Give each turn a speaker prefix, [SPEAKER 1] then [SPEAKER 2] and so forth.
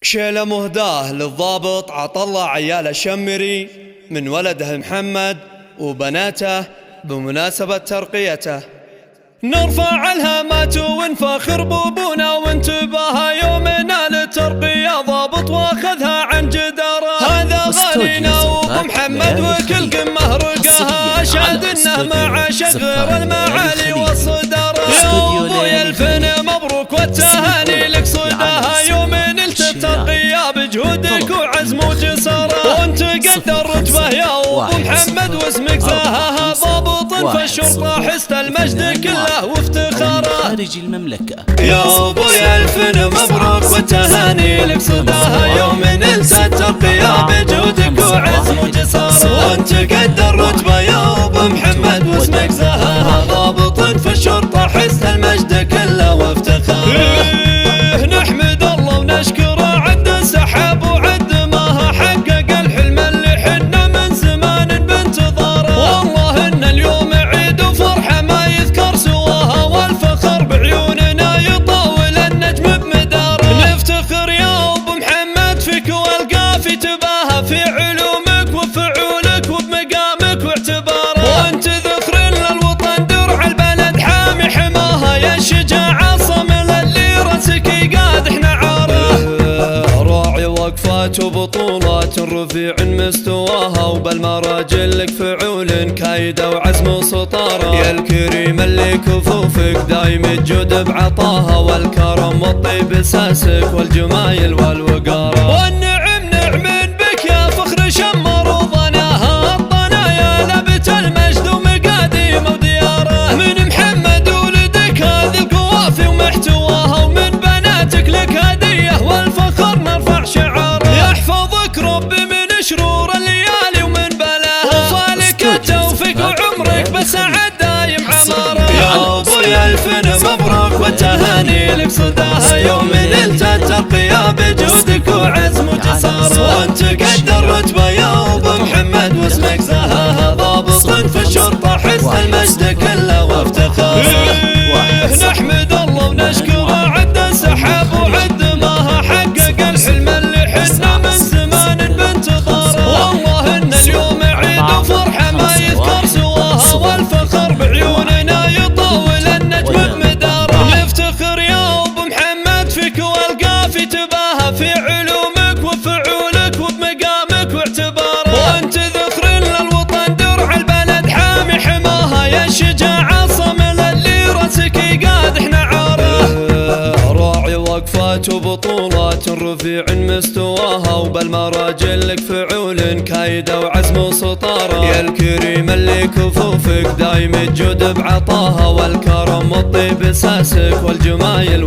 [SPEAKER 1] شيلة مهداه للضابط عطله عيال الشمري من ولده محمد وبناته بمناسبة ترقيته. نرفع الهامات ونفخر بابونا وانتباه يومنا للترقية ضابط واخذها عن جداره. هذا غالينا وابو محمد وكل قمه رقاها اشهد انه مع شغر المعالي والصداره. يا ابويا الفن مبروك والتهاني لك صداها يوم نلت الترقية بجهودك وعزم وجساره. وانت قد الرتبه يا ابو محمد واسمك زاهاها ضابط في الشرطه حست المجد كله وافتخاره.
[SPEAKER 2] خارج المملكة
[SPEAKER 1] يا ابويا الفن مبروك والتهاني لك صداها يوم نلت الترقية بجهودك وعزم وجساره. وانت قد الرتبه يا ابو محمد واسمك زاهاها ضابط في الشرطه حست المجد كله وافتخاره. نحمد الله ونشكره عد السحاب وعد ما حقق الحلم اللي حنا من زمان بانتظاره. والله ان اليوم عيد وفرحه ما يذكر سواها والفخر بعيوننا يطول النجم بمداره. نفتخر يا ابو محمد فيك والقافي تباهى في علومك وفعولك وبمقامك واعتباره. وانت ذخر للوطن درع البلد حامي حماها يا الشجاعه صمل اللي راسك يقاد احنا عاره. راعي وقفات وبطولات رفيع مستواها وبالمراجل لك فعول كايده وعزم وسطاره. يا الكريم اللي كفوفك دايم الجود بعطاها والكرم والطيب اساسك والجمايل والوقاره. والنعم نعم بك يا فخر شمر وضناها الضنايا لبت المجد ومقاديم ودياره. من محمد ولدك هذه القوافي ومحتواها ومن بناتك لك هديه والفخر نرفع شعاره. يحفظك ربي من شرور الليالي ومن بلاها وفالك التوفيق وعمرك بسعد دايم عماره. يا ابويا الفن مبروك والتهاني لك صداها يوم نلت الترقية بجودك وعزم وجساره. وانت قد الرتبه يا ابو محمد واسمك زاهاها ضابط في الشرطه حس المجد كله وافتخاره. نحمد الله ونشكره عد السحاب وعد ما حقق الحلم اللي حنا من زمان بانتظاره. والله ان اليوم عيد وفرحه ما يذكر سواها والفخر بعيوننا يطول النجم بمداره. نفتخر يا ابو محمد فيك والقافي تباهى في علومك وفعولك وبمقامك واعتباره. وانت ذخر للوطن درع البلد حامي حماها يا الشجاعه صمل اللي راسك يقاد احنا عاره. راعي وقفات وبطولات رفيع مستواها وبالمراجل لك فعول كايده وعزم وسطاره. يا الكريم اللي كفوفك دايم الجود بعطاها والكرم والطيب اساسك والجمايل